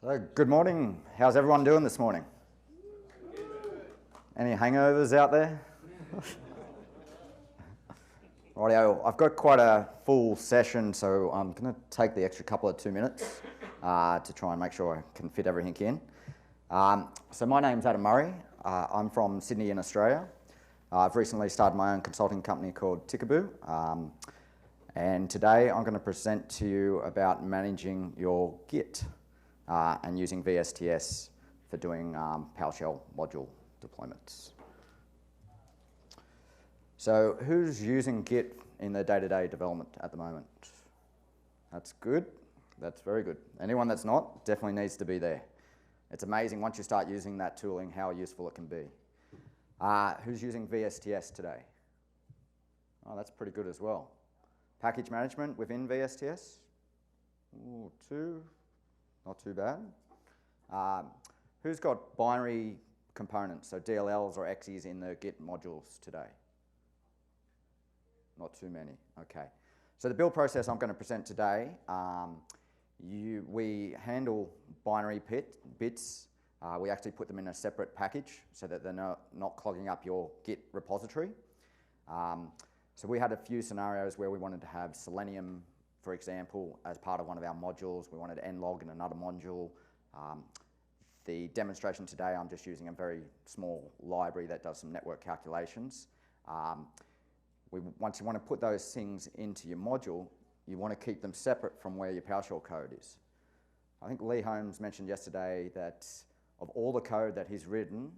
So, good morning. How's everyone doing this morning? Any hangovers out there? Rightio, I've got quite a full session, so I'm going to take the extra couple of 2 minutes to try and make sure I can fit everything in. So my name's Adam Murray. I'm from Sydney in Australia. I've recently started my own consulting company called Tickaboo, and today I'm going to present to you about managing your Git and using VSTS for doing PowerShell module deployments. So who's using Git in their day-to-day development at the moment? That's good. That's very good. Anyone that's not definitely needs to be there. It's amazing once you start using that tooling how useful it can be. Who's using VSTS today? Oh, that's pretty good as well. Package management within VSTS? Ooh, 2. Not too bad. Who's got binary components, so DLLs or exes in the Git modules today? Not too many, okay. So the build process I'm going to present today, we handle binary bits. We actually put them in a separate package so that they're not clogging up your Git repository. So we had a few scenarios where we wanted to have Selenium, for example, as part of one of our modules. We wanted nlog in another module. The demonstration today, I'm just using a very small library that does some network calculations. Once you want to put those things into your module, you want to keep them separate from where your PowerShell code is. I think Lee Holmes mentioned yesterday that of all the code that he's written,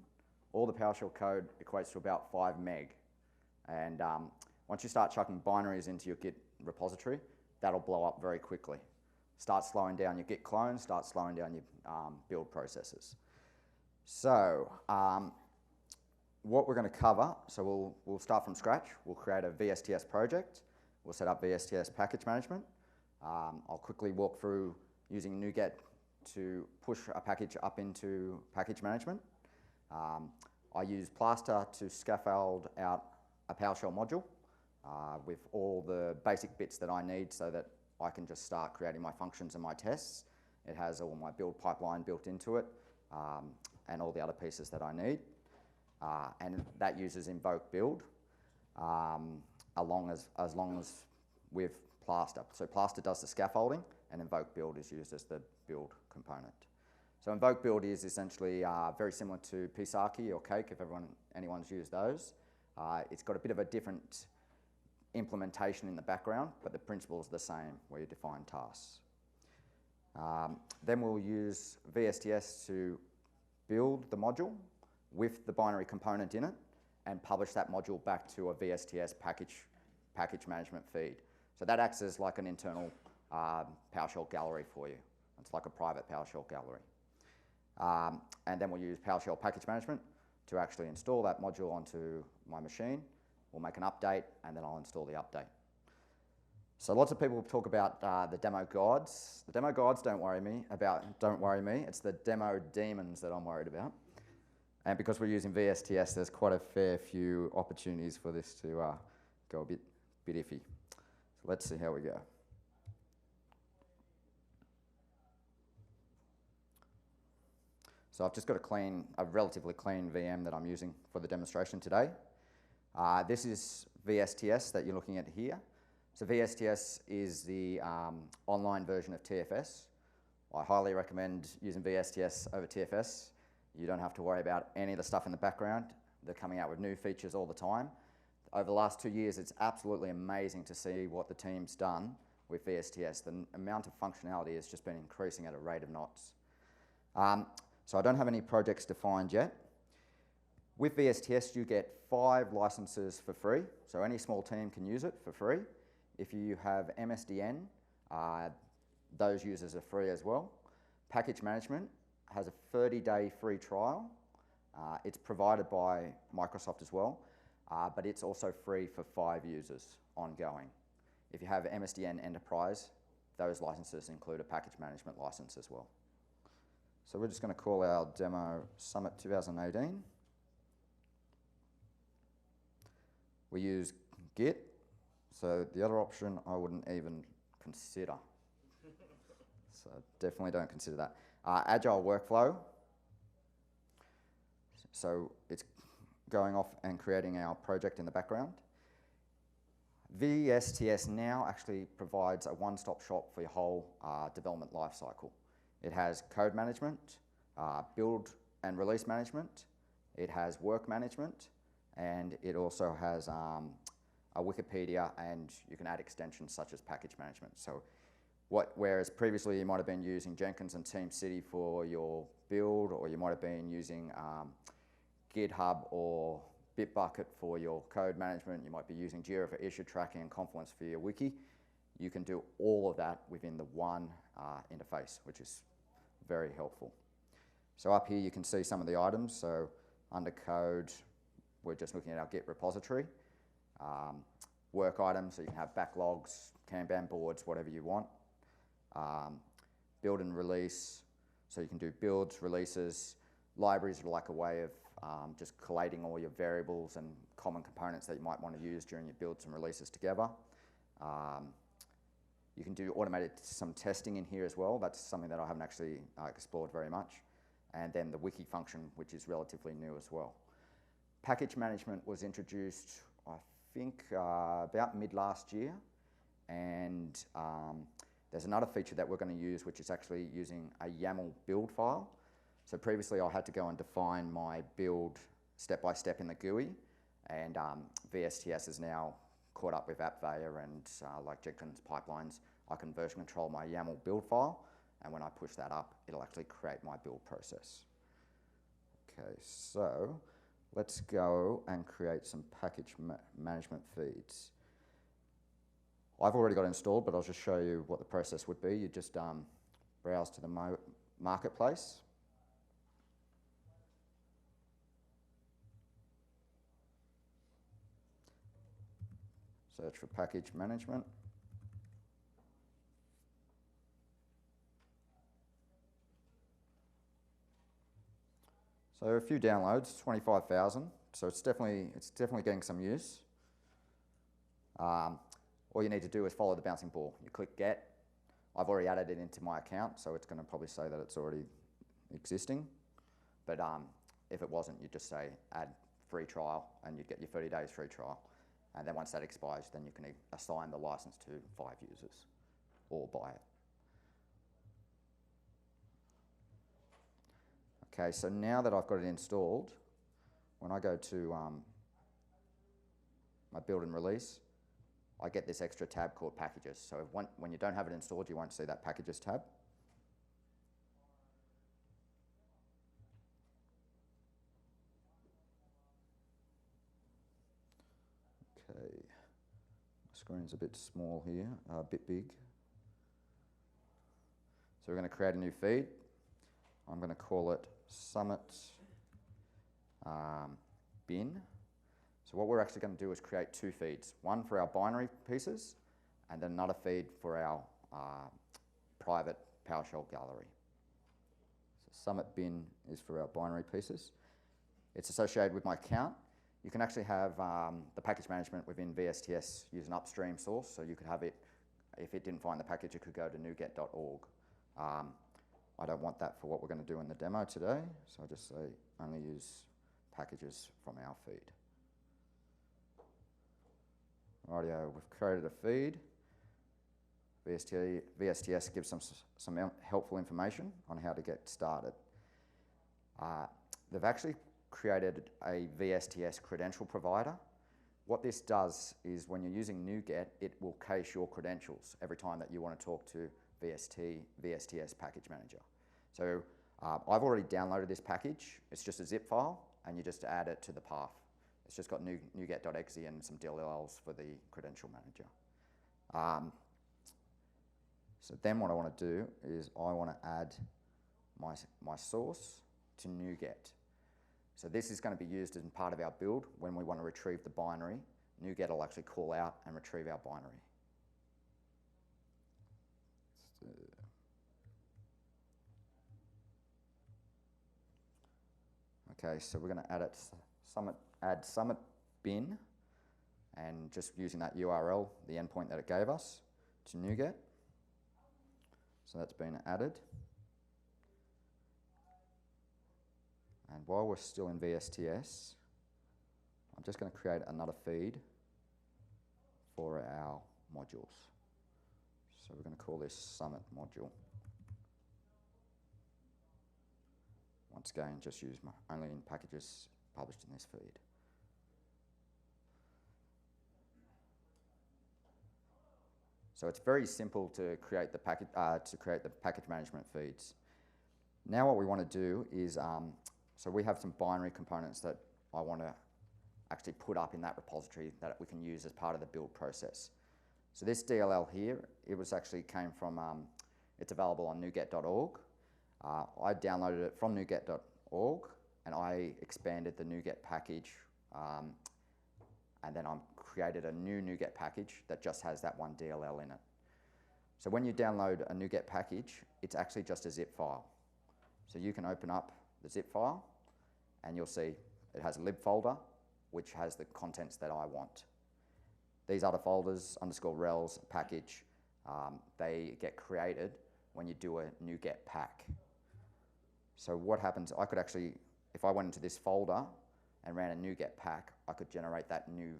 all the PowerShell code equates to about 5 meg. And once you start chucking binaries into your Git repository, that'll blow up very quickly. Start slowing down your Git clones, start slowing down your build processes. So what we're going to cover, so we'll start from scratch. We'll create a VSTS project. We'll set up VSTS package management. I'll quickly walk through using NuGet to push a package up into package management. I use Plaster to scaffold out a PowerShell module with all the basic bits that I need so that I can just start creating my functions and my tests. It has all my build pipeline built into it and all the other pieces that I need. And that uses Invoke Build as long as with Plaster. So Plaster does the scaffolding and Invoke Build is used as the build component. So Invoke Build is essentially very similar to Pisarchy or Cake if anyone's used those. It's got a bit of a different implementation in the background, but the principle is the same where you define tasks. Then we'll use VSTS to build the module with the binary component in it and publish that module back to a VSTS package management feed. So that acts as like an internal PowerShell gallery for you. It's like a private PowerShell gallery. And then we'll use PowerShell package management to actually install that module onto my machine. We'll make an update, and then I'll install the update. So lots of people talk about the demo gods. The demo gods don't worry me. It's the demo demons that I'm worried about. And because we're using VSTS, there's quite a fair few opportunities for this to go a bit iffy. So let's see how we go. So I've just got a relatively clean VM that I'm using for the demonstration today. This is VSTS that you're looking at here. So VSTS is the online version of TFS. I highly recommend using VSTS over TFS. You don't have to worry about any of the stuff in the background. They're coming out with new features all the time. Over the last 2 years, it's absolutely amazing to see what the team's done with VSTS. The amount of functionality has just been increasing at a rate of knots. So I don't have any projects defined yet. With VSTS, you get 5 licenses for free, so any small team can use it for free. If you have MSDN, those users are free as well. Package management has a 30-day free trial. It's provided by Microsoft as well, but it's also free for 5 users ongoing. If you have MSDN Enterprise, those licenses include a package management license as well. So we're just going to call our demo Summit 2018. We use Git, so the other option I wouldn't even consider. So definitely don't consider that. Agile workflow. So it's going off and creating our project in the background. VSTS now actually provides a one-stop shop for your whole development lifecycle. It has code management, build and release management, it has work management, and it also has a Wikipedia, and you can add extensions such as package management. So whereas previously you might have been using Jenkins and TeamCity for your build, or you might have been using GitHub or Bitbucket for your code management, you might be using Jira for issue tracking and Confluence for your wiki, you can do all of that within the one interface, which is very helpful. So up here you can see some of the items. So under code, we're just looking at our Git repository. Work items, so you can have backlogs, Kanban boards, whatever you want. Build and release, so you can do builds, releases. Libraries are like a way of just collating all your variables and common components that you might want to use during your builds and releases together. You can do automated some testing in here as well. That's something that I haven't actually explored very much. And then the wiki function, which is relatively new as well. Package management was introduced, I think, about mid last year. And there's another feature that we're going to use, which is actually using a Yaml build file. So previously I had to go and define my build step by step in the GUI, and VSTS is now caught up with AppVeyor and like Jenkins pipelines. I can version control my YAML build file, and when I push that up, it'll actually create my build process. Okay, so let's go and create some package management feeds. I've already got it installed, but I'll just show you what the process would be. You just browse to the marketplace. Search for package management. So a few downloads, 25,000. So it's definitely getting some use. All you need to do is follow the bouncing ball. You click get. I've already added it into my account, so it's going to probably say that it's already existing. But if it wasn't, you just say add free trial, and you'd get your 30 days free trial. And then once that expires, then you can assign the license to 5 users or buy it. Okay, so now that I've got it installed, when I go to my build and release, I get this extra tab called packages. So when you don't have it installed, you won't see that packages tab. Okay, my screen's a bit small here, a bit big. So we're going to create a new feed. I'm going to call it Summit bin. So what we're actually going to do is create 2 feeds, one for our binary pieces and then another feed for our private PowerShell gallery. So Summit bin is for our binary pieces. It's associated with my account. You can actually have the package management within VSTS use an upstream source, so you could have it, if it didn't find the package, it could go to nuget.org. I don't want that for what we're going to do in the demo today, so I just say only use packages from our feed. Rightio, we've created a feed. VSTS gives some helpful information on how to get started. They've actually created a VSTS credential provider. What this does is when you're using NuGet, it will cache your credentials every time that you want to talk to VSTS package manager. So I've already downloaded this package. It's just a zip file, and you just add it to the path. It's just got nuget.exe and some DLLs for the credential manager. So then what I want to do is I want to add my source to NuGet. So this is going to be used as part of our build when we want to retrieve the binary. NuGet will actually call out and retrieve our binary. Okay, so we're going to add Summit bin, and just using that URL, the endpoint that it gave us, to NuGet. So that's been added. And while we're still in VSTS, I'm just going to create another feed for our modules. So we're going to call this Summit module. Once again, just use only in packages published in this feed. So it's very simple to create the package management feeds. Now what we want to do is, so we have some binary components that I want to actually put up in that repository that we can use as part of the build process. So this DLL here, it was actually came from, it's available on NuGet.org. I downloaded it from NuGet.org and I expanded the NuGet package and then I created a new NuGet package that just has that one DLL in it. So when you download a NuGet package, it's actually just a zip file. So you can open up the zip file and you'll see it has a lib folder which has the contents that I want. These other folders, _rels, package, they get created when you do a NuGet pack. So what happens, I could actually, if I went into this folder and ran a NuGet pack, I could generate that new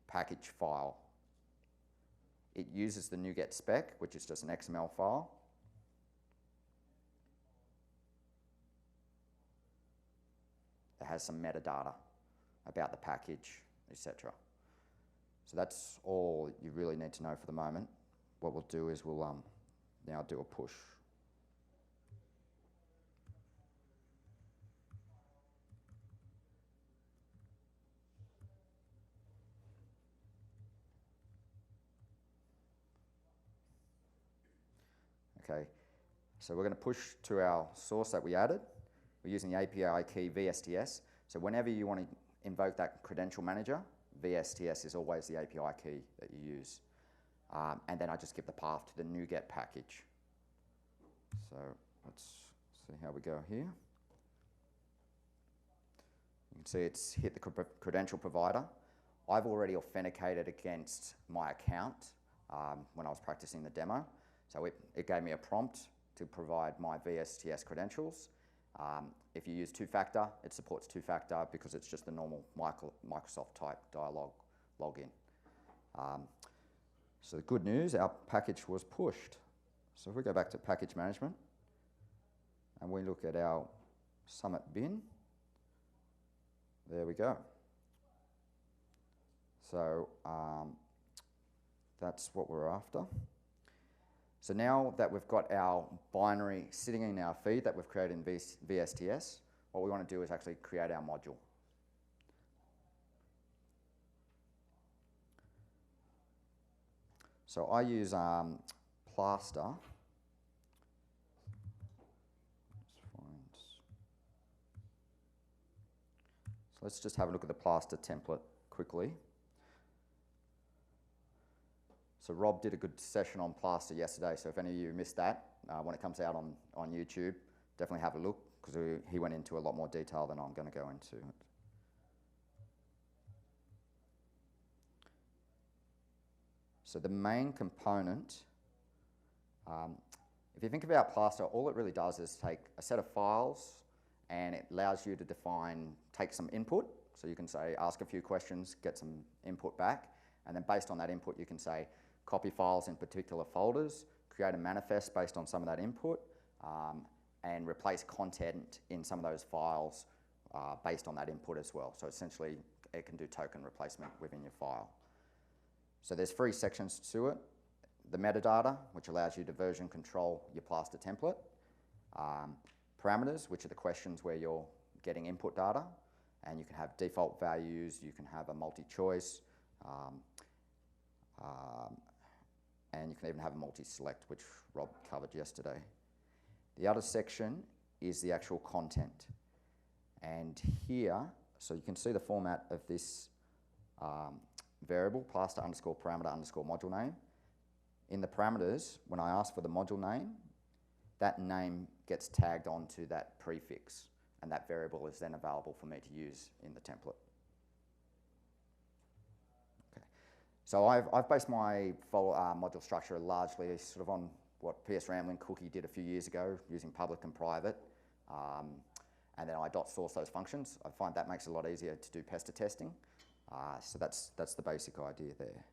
package file. It uses the NuGet spec, which is just an XML file. It has some metadata about the package, etc. So that's all you really need to know for the moment. What we'll do is we'll now do a push. Okay, so we're going to push to our source that we added. We're using the API key VSTS. So whenever you want to invoke that credential manager, VSTS is always the API key that you use. And then I just give the path to the NuGet package. So let's see how we go here. You can see it's hit the credential provider. I've already authenticated against my account when I was practicing the demo. So it gave me a prompt to provide my VSTS credentials. If you use two-factor, it supports two-factor because it's just the normal Microsoft type dialog login. So the good news, our package was pushed. So if we go back to package management and we look at our Summit bin, there we go. So that's what we're after. So now that we've got our binary sitting in our feed that we've created in VSTS, what we want to do is actually create our module. So I use Plaster. So let's just have a look at the Plaster template quickly. So Rob did a good session on Plaster yesterday, so if any of you missed that, when it comes out on YouTube, definitely have a look, because he went into a lot more detail than I'm going to go into. So the main component, if you think about Plaster, all it really does is take a set of files and it allows you to take some input. So you can say, ask a few questions, get some input back, and then based on that input you can say, copy files in particular folders, create a manifest based on some of that input, and replace content in some of those files based on that input as well. So essentially, it can do token replacement within your file. So there's 3 sections to it. The metadata, which allows you to version control your Plaster template. Parameters, which are the questions where you're getting input data, and you can have default values, you can have a multi-choice, and you can even have a multi-select, which Rob covered yesterday. The other section is the actual content. And here, so you can see the format of this variable, Plaster _parameter _module name. In the parameters, when I ask for the module name, that name gets tagged onto that prefix, and that variable is then available for me to use in the template. So I've based my module structure largely sort of on what PS Ramblin' Cookie did a few years ago, using public and private. and then I .source those functions. I find that makes it a lot easier to do pester testing. So that's the basic idea there.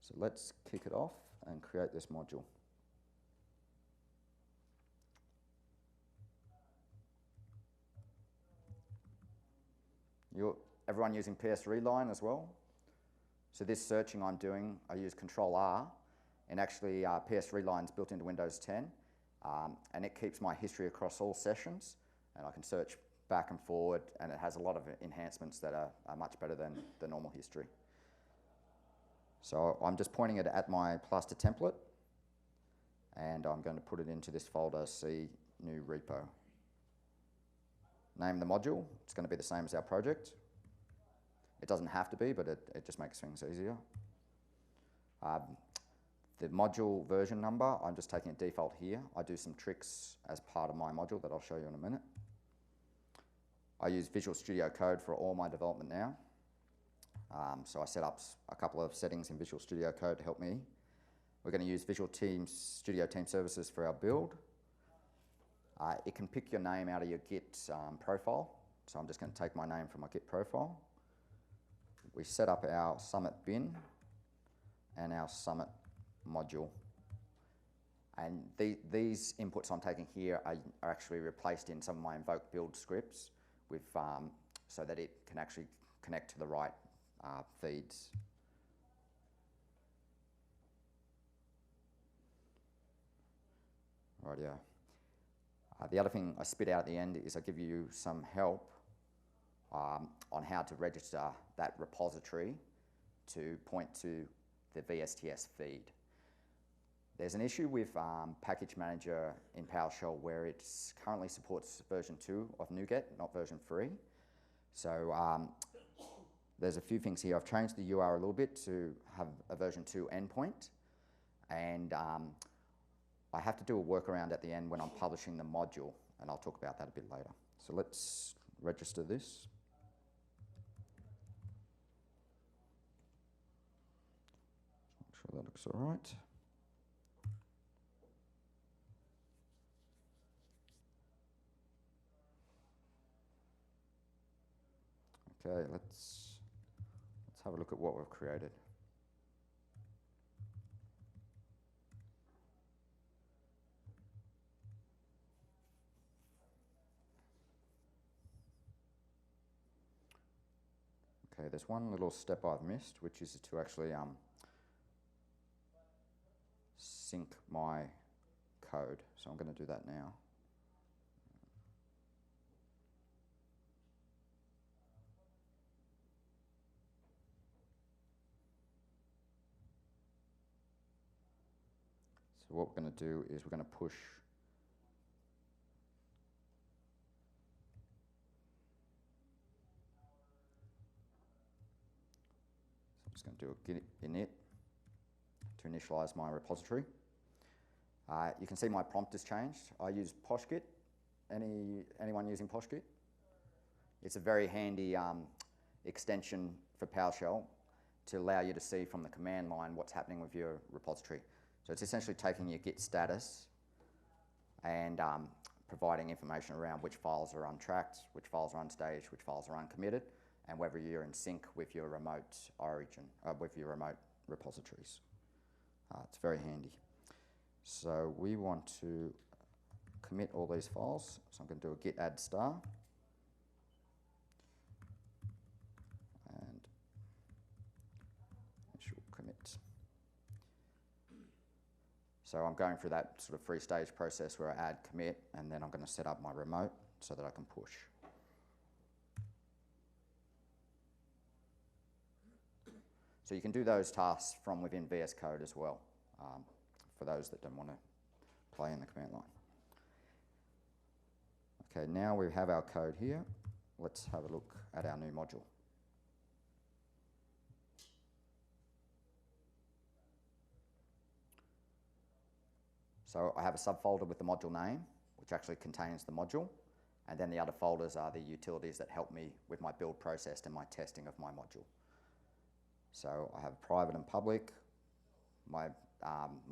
So let's kick it off and create this module. Everyone using PS Reline as well? So this searching I'm doing, I use Control R, and actually PS Reline's built into Windows 10, and it keeps my history across all sessions, and I can search back and forward, and it has a lot of enhancements that are much better than the normal history. So I'm just pointing it at my plaster template, and I'm going to put it into this folder, C, new repo. Name the module, it's going to be the same as our project. It doesn't have to be, but it just makes things easier. The module version number, I'm just taking a default here. I do some tricks as part of my module that I'll show you in a minute. I use Visual Studio Code for all my development now. So I set up a couple of settings in Visual Studio Code to help me. We're going to use Visual Studio Team Services for our build. It can pick your name out of your Git profile. So I'm just going to take my name from my Git profile. We set up our Summit bin and our Summit module. And these inputs I'm taking here are actually replaced in some of my Invoke Build scripts with, so that it can actually connect to the right feeds. Rightio. The other thing I spit out at the end is I give you some help on how to register that repository to point to the VSTS feed. There's an issue with Package Manager in PowerShell where it currently supports version 2 of NuGet, not version 3. So there's a few things here. I've changed the URL a little bit to have a version 2 endpoint, and I have to do a workaround at the end when I'm publishing the module, and I'll talk about that a bit later. So let's register this. Make sure that looks all right. Okay, let's have a look at what we've created. Okay, there's one little step I've missed, which is to actually sync my code. So I'm going to do that now. So what we're going to do is we're going to push I'm just going to do a git init to initialize my repository. You can see my prompt has changed. I use PoshGit. Anyone using PoshGit? It's a very handy extension for PowerShell to allow you to see from the command line what's happening with your repository. So it's essentially taking your Git status and providing information around which files are untracked, which files are unstaged, which files are uncommitted, and whether you're in sync with your remote origin, with your remote repositories. It's very handy. So we want to commit all these files. So I'm going to do a git add star. And it should commit. So I'm going through that sort of three-stage process where I add, commit, and then I'm going to set up my remote so that I can push. So you can do those tasks from within VS Code as well, for those that don't want to play in the command line. Okay, now we have our code here. Let's have a look at our new module. So I have a subfolder with the module name, which actually contains the module, and then the other folders are the utilities that help me with my build process and my testing of my module. So I have private and public, my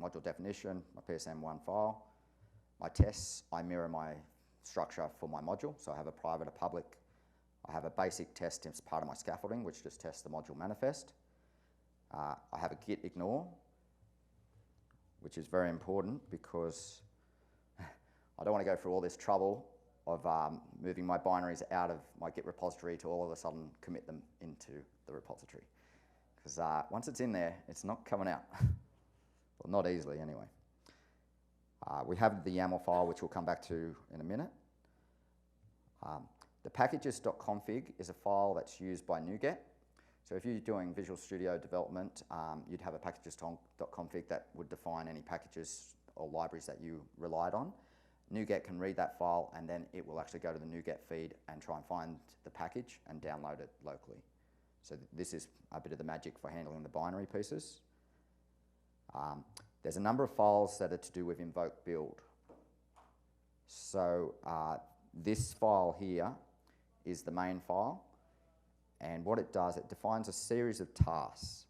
module definition, my PSM1 file, My tests, I mirror my structure for my module. So I have a private, a public. I have a basic test as part of my scaffolding, which just tests the module manifest. I have a git ignore, which is very important because I don't want to go through all this trouble of moving my binaries out of my Git repository to all of a sudden commit them into the repository. Because once it's in there, it's not coming out. Well, not easily anyway. We have the YAML file, which we'll come back to in a minute. The packages.config is a file that's used by NuGet. So if you're doing Visual Studio development, you'd have a packages.config that would define any packages or libraries that you relied on. NuGet can read that file, and then it will actually go to the NuGet feed and try and find the package and download it locally. So this is a bit of the magic for handling the binary pieces. There's a number of files that are to do with Invoke Build. So this file here is the main file, and what it does, it defines a series of tasks.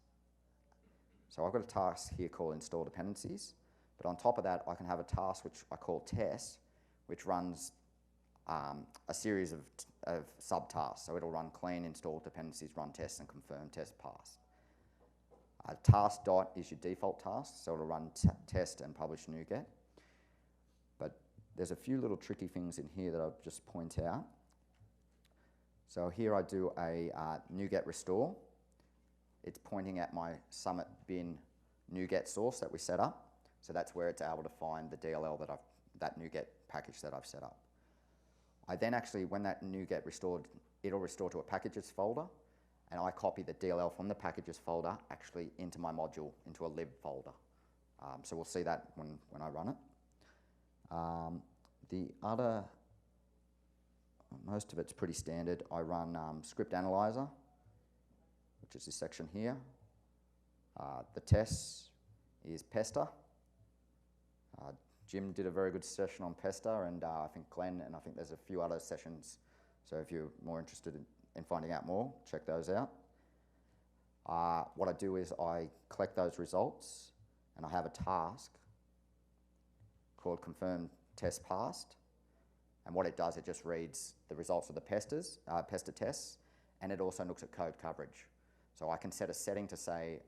So I've got a task here called install dependencies, but on top of that I can have a task which I call test, which runs a series of subtasks. So it'll run clean, install dependencies, run tests, and confirm test pass. Task dot is your default task, so it'll run test and publish NuGet. But there's a few little tricky things in here that I'll just point out. So here I do a NuGet restore. It's pointing at my Summit bin NuGet source that we set up. So that's where it's able to find the DLL that NuGet package that I've set up. I then actually, when that NuGet restored, it'll restore to a packages folder, and I copy the DLL from the packages folder actually into my module, into a lib folder. So we'll see that when I run it. The other, most of it's pretty standard. I run script analyzer, which is this section here. The tests is pester. Jim did a very good session on pester, and I think Glenn, and I think there's a few other sessions. So if you're more interested in finding out more, check those out. What I do is I collect those results, and I have a task called confirm test passed. And what it does, it just reads the results of the pester tests, and it also looks at code coverage. So I can set a setting to say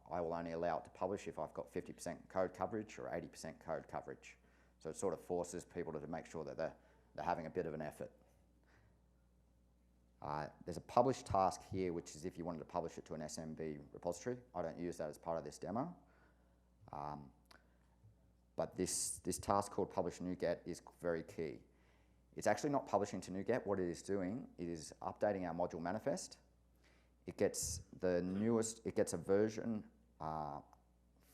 I will only allow it to publish if I've got 50% code coverage or 80% code coverage. So it sort of forces people to make sure that they're having a bit of an effort. There's a publish task here, which is if you wanted to publish it to an SMB repository. I don't use that as part of this demo. But this task called publish NuGet is very key. It's actually not publishing to NuGet. What it is doing, it is updating our module manifest. It gets the newest, it gets a version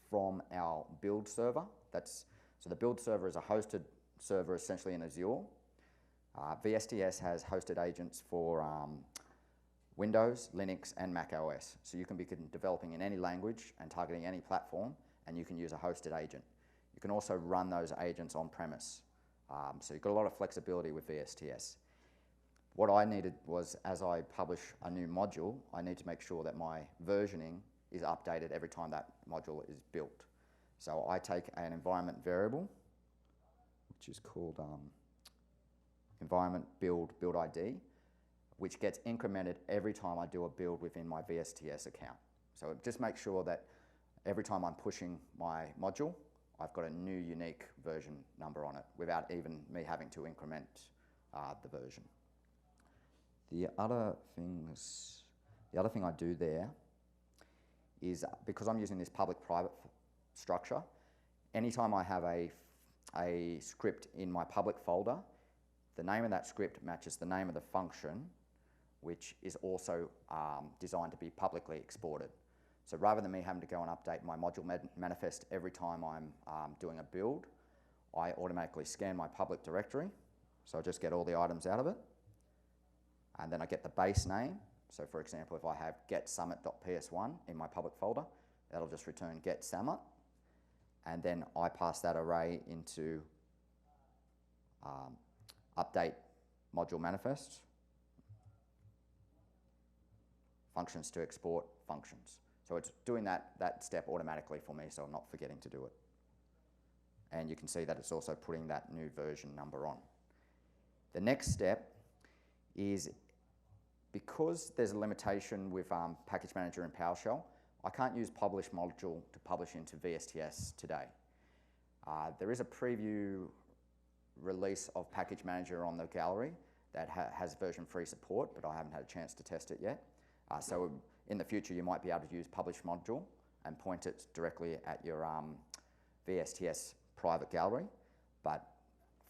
from our build server. So the build server is a hosted server essentially in Azure. VSTS has hosted agents for Windows, Linux, and Mac OS. So you can be developing in any language and targeting any platform, and you can use a hosted agent. You can also run those agents on premise. So you've got a lot of flexibility with VSTS. What I needed was, as I publish a new module, I need to make sure that my versioning is updated every time that module is built. So I take an environment variable, which is called environment build ID, which gets incremented every time I do a build within my VSTS account. So it just makes sure that every time I'm pushing my module, I've got a new unique version number on it without even me having to increment the version. The other thing I do there is, because I'm using this public-private structure, anytime I have a script in my public folder, the name of that script matches the name of the function, which is also designed to be publicly exported. So rather than me having to go and update my module manifest every time I'm doing a build, I automatically scan my public directory. So I just get all the items out of it. And then I get the base name. So for example, if I have getSummit.ps1 in my public folder, that'll just return getSummit. And then I pass that array into update module manifest, functions to export functions. So it's doing that step automatically for me, so I'm not forgetting to do it. and you can see that it's also putting that new version number on. The next step is, because there's a limitation with Package Manager in PowerShell, I can't use publish module to publish into VSTS today. There is a preview release of Package Manager on the gallery that has version 3 support, but I haven't had a chance to test it yet. So in the future, you might be able to use publish module and point it directly at your VSTS private gallery. But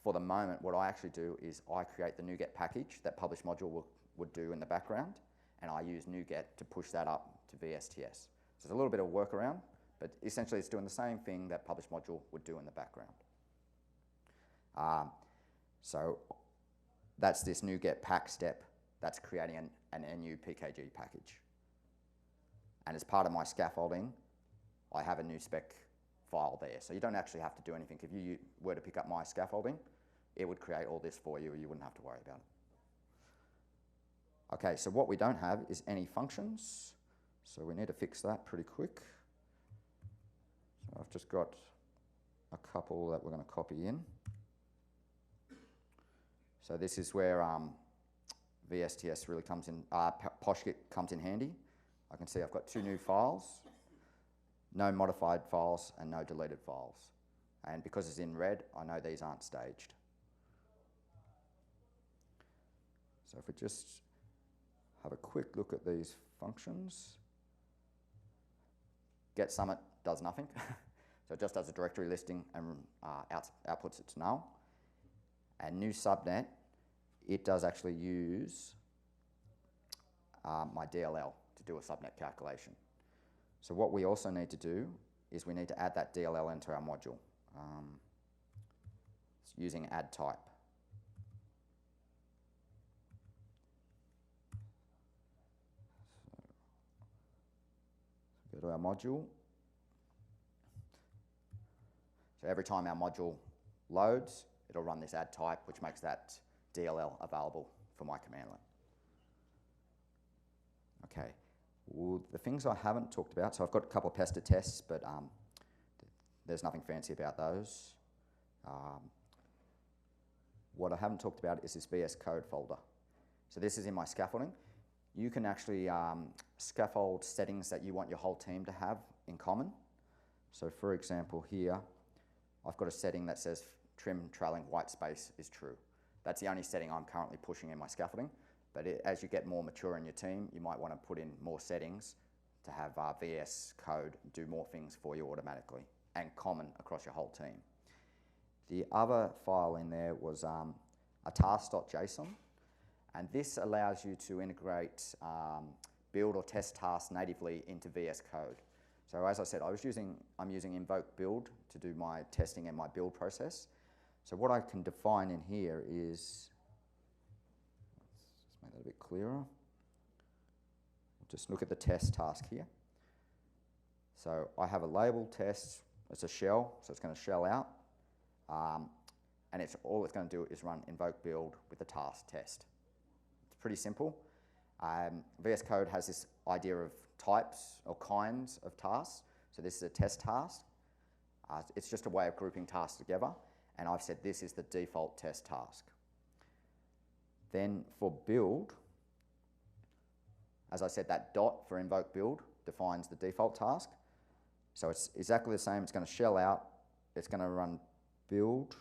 for the moment, what I actually do is I create the NuGet package that publish module would do in the background, and I use NuGet to push that up to VSTS. So there's a little bit of workaround, but essentially it's doing the same thing that publish module would do in the background. So that's this NuGet pack step that's creating an NU PKG package. And as part of my scaffolding, I have a new spec file there. So you don't actually have to do anything. If you were to pick up my scaffolding, it would create all this for you. You wouldn't have to worry about it. Okay, so what we don't have is any functions. So we need to fix that pretty quick. So I've just got a couple that we're going to copy in. So this is where VSTS really comes in, PoshGit comes in handy. I can see I've got 2 new files, no modified files and no deleted files. And because it's in red, I know these aren't staged. So if we just have a quick look at these functions. GetSummit does nothing. So it just does a directory listing and outputs it to null. And new subnet, it does actually use my DLL to do a subnet calculation. So what we also need to do is we need to add that DLL into our module using add type. So go to our module. So every time our module loads, it'll run this add type, which makes that DLL available for my command line. Okay, well, the things I haven't talked about, so I've got a couple of pester tests, but there's nothing fancy about those. What I haven't talked about is this VS Code folder. So this is in my scaffolding. You can actually scaffold settings that you want your whole team to have in common. So for example here, I've got a setting that says trim trailing white space is true. That's the only setting I'm currently pushing in my scaffolding. But as you get more mature in your team, you might want to put in more settings to have VS Code do more things for you automatically and common across your whole team. The other file in there was a task.json, and this allows you to integrate build or test tasks natively into VS Code. So as I said, I'm using Invoke Build to do my testing and my build process. So what I can define in here is, let's make that a bit clearer. Just look at the test task here. So I have a label test, it's a shell, so it's going to shell out. And all it's going to do is run Invoke Build with the task test. It's pretty simple. VS Code has this idea of types or kinds of tasks. So this is a test task. It's just a way of grouping tasks together. And I've said this is the default test task. Then for build, as I said, that dot for Invoke Build defines the default task. So it's exactly the same. It's going to shell out. It's going to run build.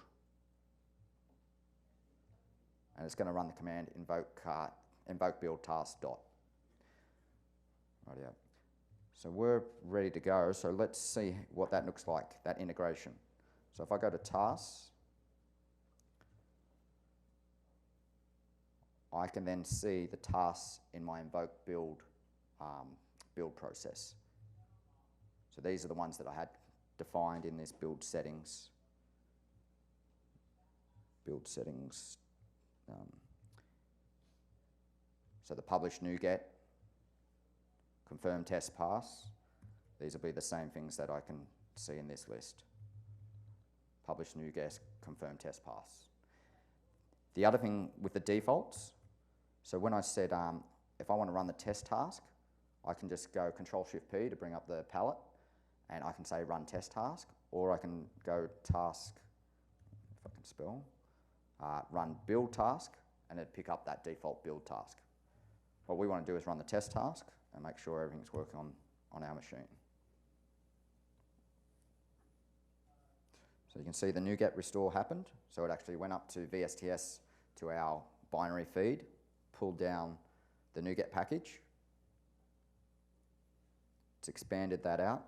And it's going to run the command invoke build task dot. Rightio. So we're ready to go. So let's see what that looks like, that integration. So if I go to tasks, I can then see the tasks in my Invoke Build build process. So these are the ones that I had defined in this build settings. Build settings. So the publish NuGet, confirm test pass. These will be the same things that I can see in this list. Publish NuGet, confirm test pass. The other thing with the defaults, so when I said if I want to run the test task, I can just go Control-Shift-P to bring up the palette, and I can say run test task, or I can go task, if I can spell, run build task, and it'd pick up that default build task. What we want to do is run the test task and make sure everything's working on our machine. So you can see the NuGet restore happened. So it actually went up to VSTS to our binary feed, pulled down the NuGet package. It's expanded that out.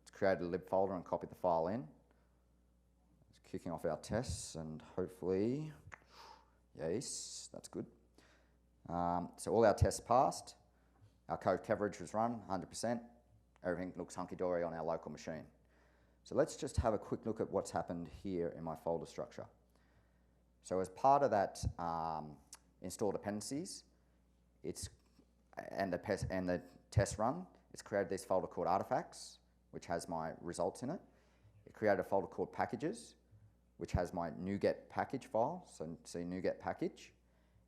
It's created a lib folder and copied the file in. It's kicking off our tests and hopefully, yes, that's good. So all our tests passed. Our code coverage was run 100%. Everything looks hunky-dory on our local machine. So let's just have a quick look at what's happened here in my folder structure. So as part of that install dependencies, and the test run, it's created this folder called artifacts, which has my results in it. It created a folder called packages, which has my NuGet package file, so see NuGet package.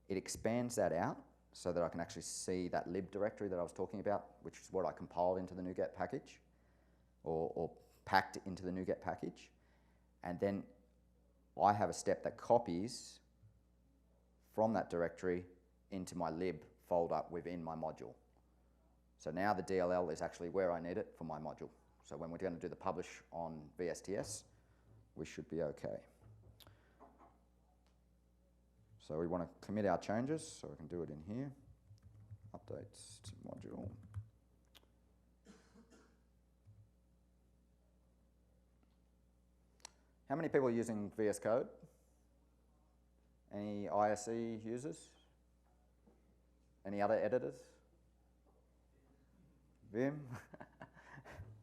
It expands that out so that I can actually see that lib directory that I was talking about, which is what I compiled into the NuGet package, or packed into the NuGet package. And then I have a step that copies from that directory into my lib folder within my module. So now the DLL is actually where I need it for my module. So when we're going to do the publish on VSTS, we should be okay. So we want to commit our changes, so we can do it in here. Updates to module. How many people are using VS Code? Any ISE users? Any other editors? Vim?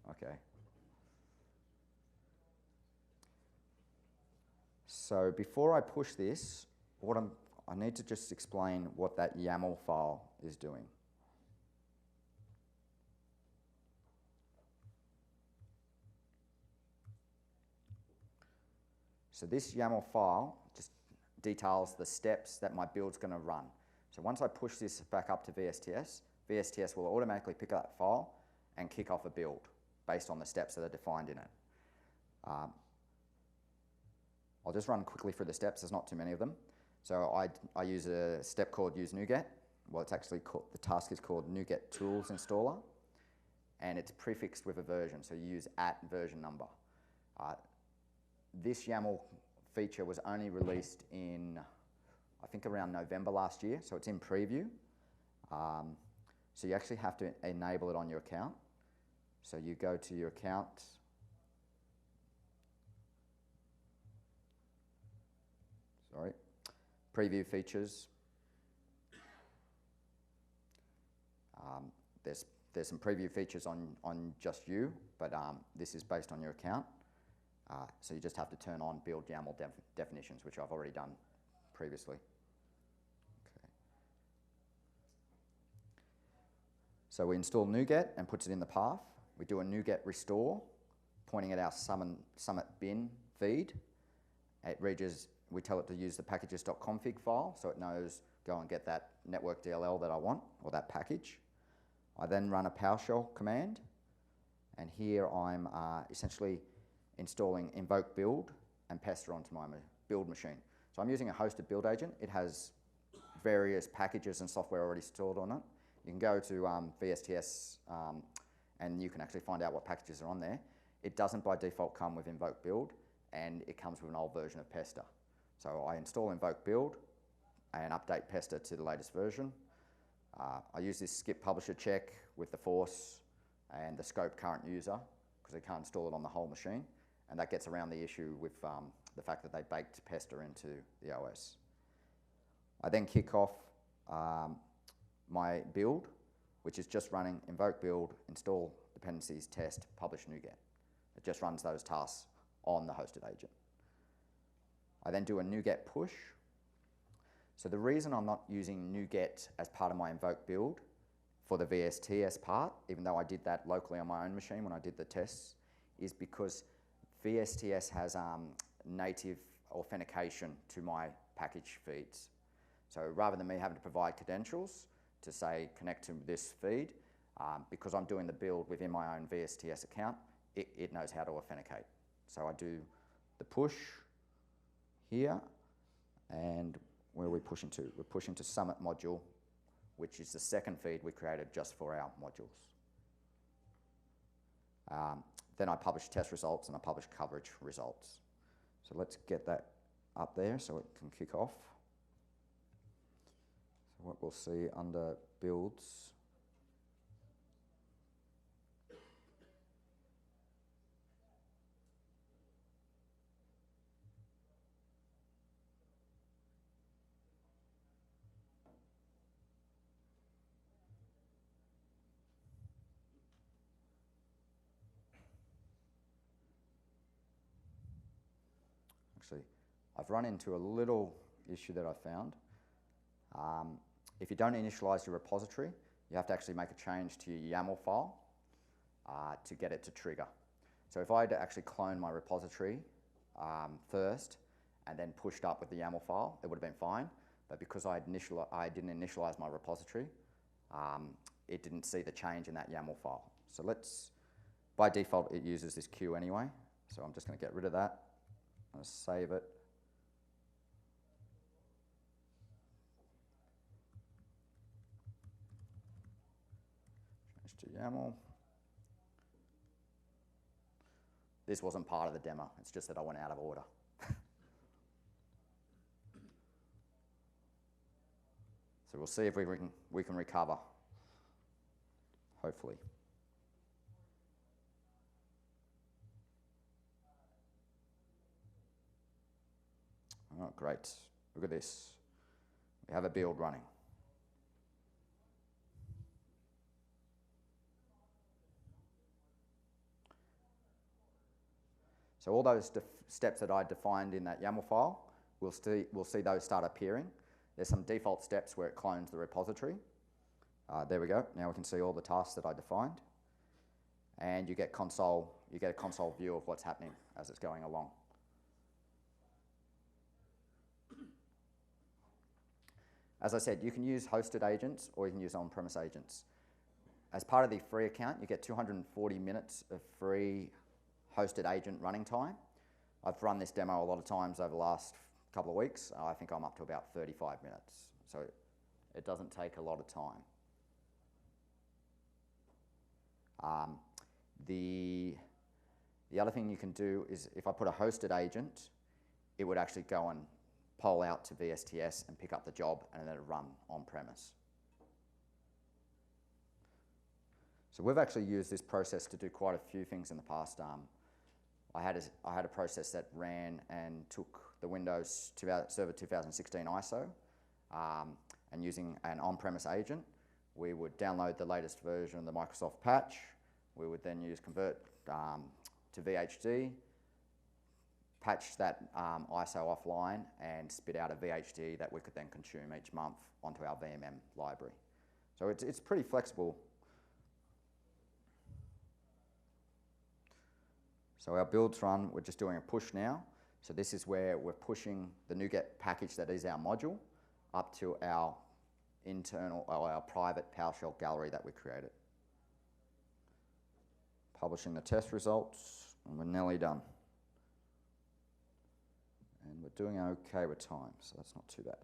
Okay. So before I push this, I need to just explain what that YAML file is doing. So this YAML file just details the steps that my build's going to run. So once I push this back up to VSTS, VSTS will automatically pick up that file and kick off a build based on the steps that are defined in it. I'll just run quickly through the steps. There's not too many of them. So I use a step called use NuGet. Well, it's actually called, the task is called NuGet tools installer, and it's prefixed with a version. So you use @version number. This YAML feature was only released in, I think, around November last year, so it's in preview. So you actually have to enable it on your account. So you go to your account, preview features. There's some preview features on just you, but this is based on your account. So you just have to turn on build YAML definitions, which I've already done previously. Okay. So we install NuGet and puts it in the path. We do a NuGet restore, pointing at our summit bin feed. It reads, we tell it to use the packages.config file, so it knows go and get that network DLL that I want, or that package. I then run a PowerShell command, and here I'm essentially installing Invoke Build and Pester onto my build machine. So I'm using a hosted build agent. It has various packages and software already stored on it. You can go to VSTS and you can actually find out what packages are on there. It doesn't by default come with Invoke Build, and it comes with an old version of Pester. So I install Invoke Build and update Pester to the latest version. I use this skip publisher check with the force and the scope current user, because I can't install it on the whole machine. And that gets around the issue with the fact that they baked Pester into the OS. I then kick off my build, which is just running Invoke Build, install dependencies, test, publish NuGet. It just runs those tasks on the hosted agent. I then do a NuGet push. So the reason I'm not using NuGet as part of my Invoke Build for the VSTS part, even though I did that locally on my own machine when I did the tests, is because VSTS has native authentication to my package feeds. So rather than me having to provide credentials to say connect to this feed, because I'm doing the build within my own VSTS account, it knows how to authenticate. So I do the push here, and where are we pushing to? We're pushing to Summit module, which is the second feed we created just for our modules. Then I publish test results and I publish coverage results. So let's get that up there so it can kick off. So what we'll see under builds, actually, I've run into a little issue that I found. If you don't initialize your repository, you have to actually make a change to your YAML file to get it to trigger. So if I had to actually clone my repository first and then pushed up with the YAML file, it would have been fine. But because I didn't initialize my repository, it didn't see the change in that YAML file. So by default, it uses this queue anyway. So I'm just going to get rid of that. I'm going to save it. Change to YAML. This wasn't part of the demo. It's just that I went out of order. So we'll see if we can recover, hopefully. Oh, great. Look at this. We have a build running. So all those steps that I defined in that YAML file, we'll see those start appearing. There's some default steps where it clones the repository. There we go. Now we can see all the tasks that I defined. And you get a console view of what's happening as it's going along. As I said, you can use hosted agents or you can use on-premise agents. As part of the free account, you get 240 minutes of free hosted agent running time. I've run this demo a lot of times over the last couple of weeks. I think I'm up to about 35 minutes. So it doesn't take a lot of time. The other thing you can do is if I put a hosted agent, it would actually go and poll out to VSTS and pick up the job and then it'll run on-premise. So we've actually used this process to do quite a few things in the past. I had a process that ran and took the Windows Server 2016 ISO and using an on-premise agent, we would download the latest version of the Microsoft patch. We would then use convert to VHD, patch that ISO offline and spit out a VHD that we could then consume each month onto our VMM library. So it's pretty flexible. So our builds run, we're just doing a push now. So this is where we're pushing the NuGet package that is our module up to our internal or our private PowerShell gallery that we created. Publishing the test results, and we're nearly done. And we're doing okay with time, so that's not too bad.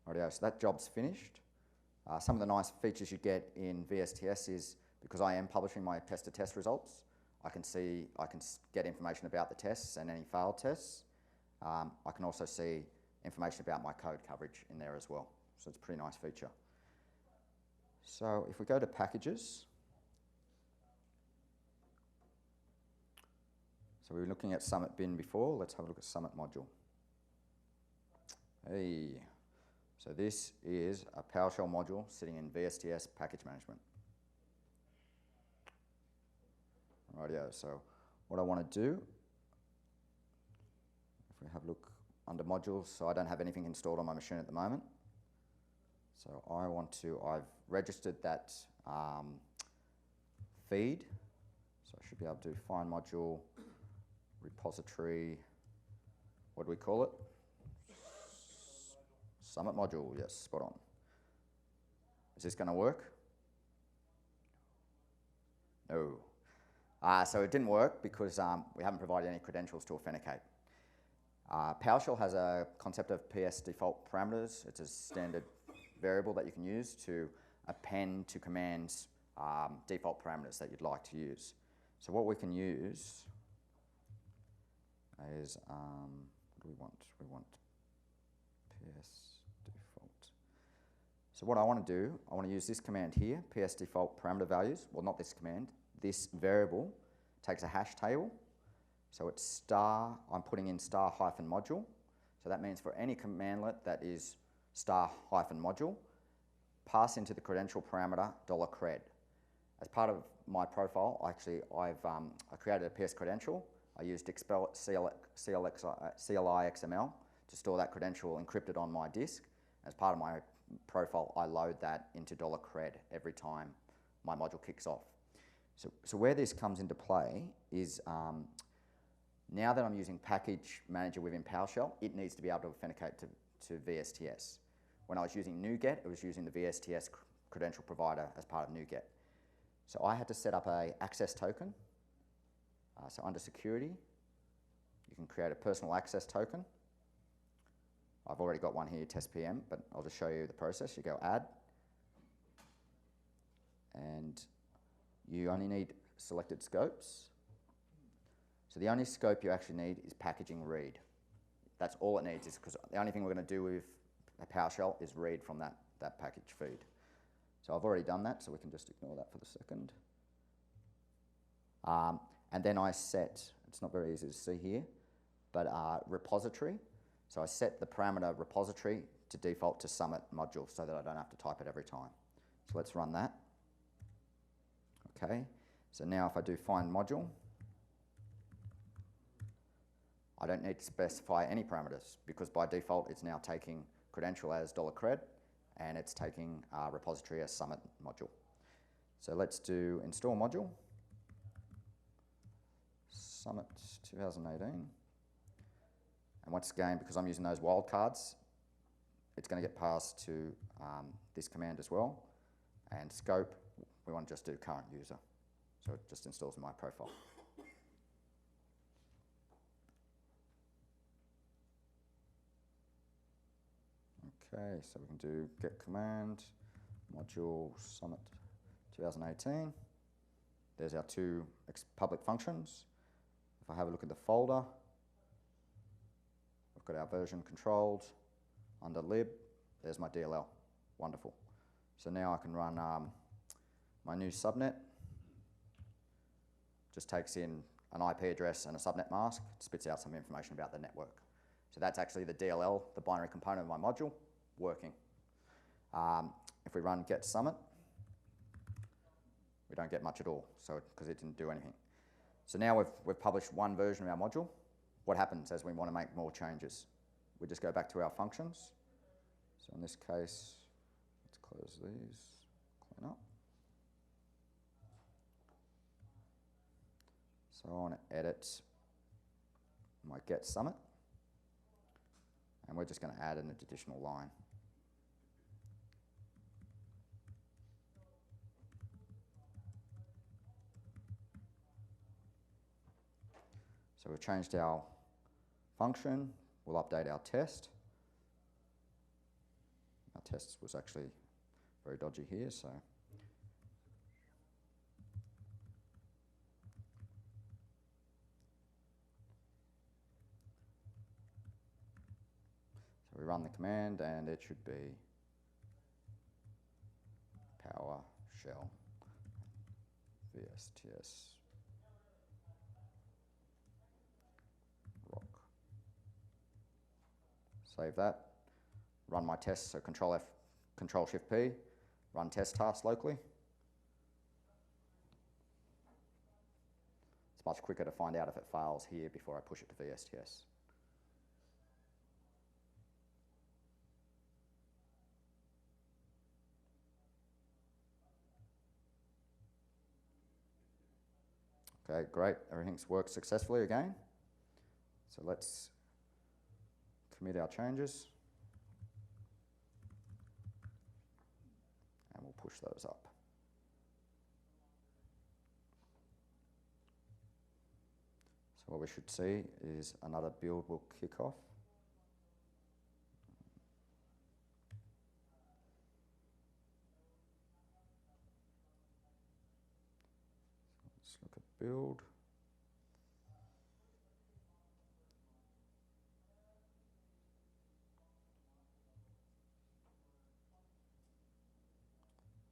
Rightio, so that job's finished. Some of the nice features you get in VSTS is, because I am publishing my test results, I can get information about the tests and any failed tests. I can also see information about my code coverage in there as well. So it's a pretty nice feature. So if we go to packages, so we were looking at Summit bin before, let's have a look at Summit module. Hey, so this is a PowerShell module sitting in VSTS package management. Rightio, so what I want to do, if we have a look under modules, so I don't have anything installed on my machine at the moment. So I've registered that feed. So I should be able to find module, repository, what do we call it? Summit module, yes, spot on. Is this going to work? No. So it didn't work because we haven't provided any credentials to authenticate. PowerShell has a concept of PS default parameters. It's a standard variable that you can use to append to commands default parameters that you'd like to use. So what we can use is, what do we want? We want PS default. So what I want to do, I want to use this command here, PS default parameter values. Well, not this command. This variable takes a hash table. So it's star, I'm putting in star hyphen module. So that means for any commandlet that is star hyphen module, pass into the credential parameter $cred. As part of my profile, actually, I created a PS credential. I used CLI XML to store that credential encrypted on my disk. As part of my profile, I load that into $cred every time my module kicks off. So where this comes into play is now that I'm using Package Manager within PowerShell, it needs to be able to authenticate to VSTS. When I was using NuGet, it was using the VSTS credential provider as part of NuGet. So I had to set up an access token. So under security, you can create a personal access token. I've already got one here, test PM, but I'll just show you the process. You go add, and you only need selected scopes. So the only scope you actually need is packaging read. That's all it needs, is because the only thing we're going to do with a PowerShell is read from that package feed. So I've already done that, so we can just ignore that for the second. And then I set, it's not very easy to see here, but repository. So I set the parameter repository to default to Summit module so that I don't have to type it every time. So let's run that. Okay, so now if I do find module, I don't need to specify any parameters because by default it's now taking credential as $cred and it's taking repository as Summit module. So let's do install module, Summit 2018. And once again, because I'm using those wildcards, it's going to get passed to this command as well. And scope, we want to just do current user. So it just installs my profile. Okay, so we can do get command, module Summit 2018. There's our two public functions. If I have a look at the folder, we've got our version controlled under lib. There's my DLL. Wonderful. So now I can run my new subnet. Just takes in an IP address and a subnet mask, spits out some information about the network. So that's actually the DLL, the binary component of my module, working. If we run get summit, we don't get much at all, so because it didn't do anything. So now we've published one version of our module. What happens as we want to make more changes? We just go back to our functions. So in this case, let's close these, clean up. So I want to edit my get summit, and we're just going to add an additional line. So we've changed our function. We'll update our test. Our test was actually very dodgy here, so. So we run the command and it should be PowerShell VSTS rock. Save that. Run my test, so Control F, Control Shift P, run test task locally. It's much quicker to find out if it fails here before I push it to VSTS. Okay, great, everything's worked successfully again. So let's commit our changes. And we'll push those up. So what we should see is another build will kick off. Let's look at build.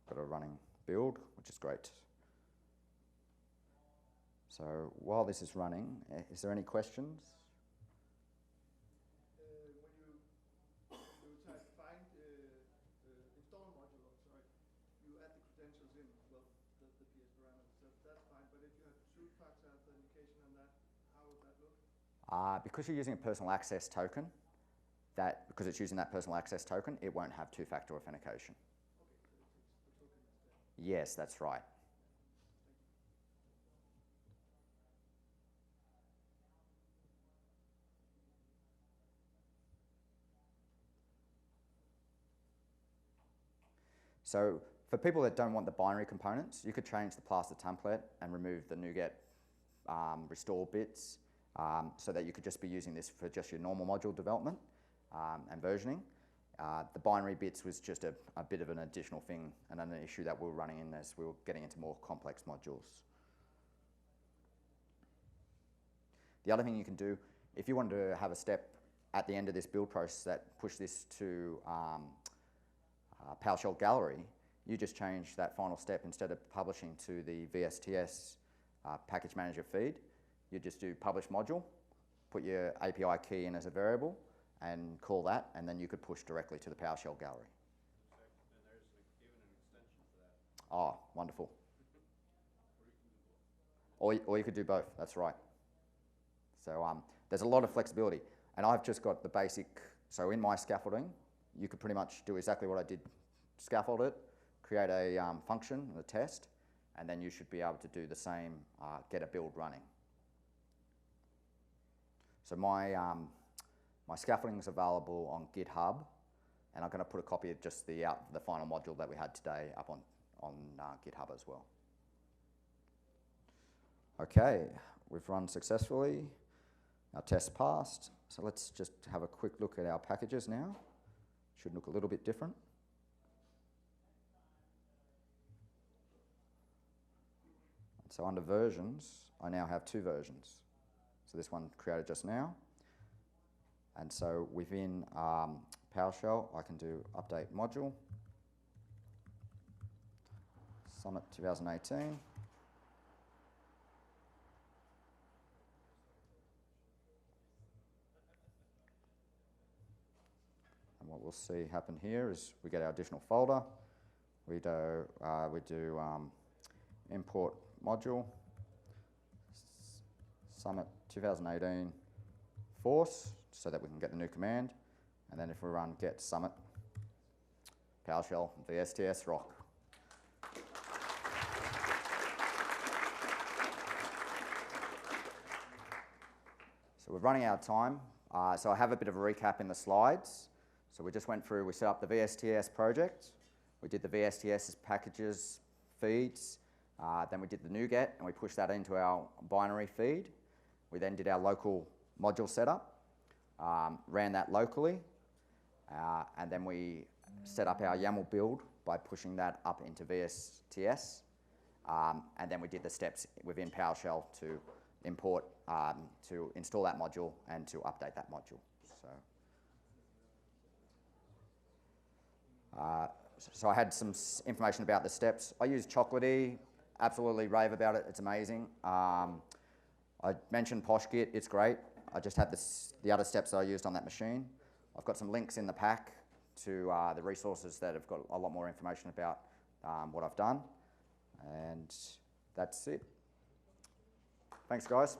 Got a running build, which is great. So while this is running, is there any questions? When you type find install module, you add the credentials in, well, the PS parameters, that's fine. But if you have two-factor authentication on that, how would that look? Because you're using a personal access token, because it's using that personal access token, it won't have two-factor authentication. Okay, so it takes the token instead. Yes, that's right. So for people that don't want the binary components, you could change the plaster template and remove the NuGet restore bits so that you could just be using this for just your normal module development and versioning. The binary bits was just a bit of an additional thing and an issue that we were running in as we were getting into more complex modules. The other thing you can do, if you wanted to have a step at the end of this build process that push this to PowerShell gallery, you just change that final step. Instead of publishing to the VSTS package manager feed, you just do publish module, put your API key in as a variable, and call that, and then you could push directly to the PowerShell gallery. And there's even an extension for that. Oh, wonderful. Or you could do both, that's right. So there's a lot of flexibility. And I've just got the basic, so in my scaffolding, you could pretty much do exactly what I did, scaffold it, create a function, a test, and then you should be able to do the same, get a build running. So my scaffolding is available on GitHub, and I'm going to put a copy of just the final module that we had today up on GitHub as well. Okay, we've run successfully. Our test passed. So let's just have a quick look at our packages now. Should look a little bit different. So under versions, I now have two versions. So this one created just now. And so within PowerShell, I can do update module, Summit 2018. And what we'll see happen here is we get our additional folder. We do import module, Summit 2018 force, so that we can get the new command. And then if we run get Summit, PowerShell, VSTS rock. So we're running out of time. So I have a bit of a recap in the slides. So we just went through, we set up the VSTS project. We did the VSTS packages, feeds. Then we did the NuGet, and we pushed that into our binary feed. We then did our local module setup, ran that locally, and then we set up our Yaml build by pushing that up into VSTS. And then we did the steps within PowerShell to import, to install that module and to update that module. So I had some information about the steps. I use Chocolatey, absolutely rave about it, it's amazing. I mentioned PoshGit, it's great. I just had the other steps that I used on that machine. I've got some links in the pack to the resources that have got a lot more information about what I've done. And that's it. Thanks, guys.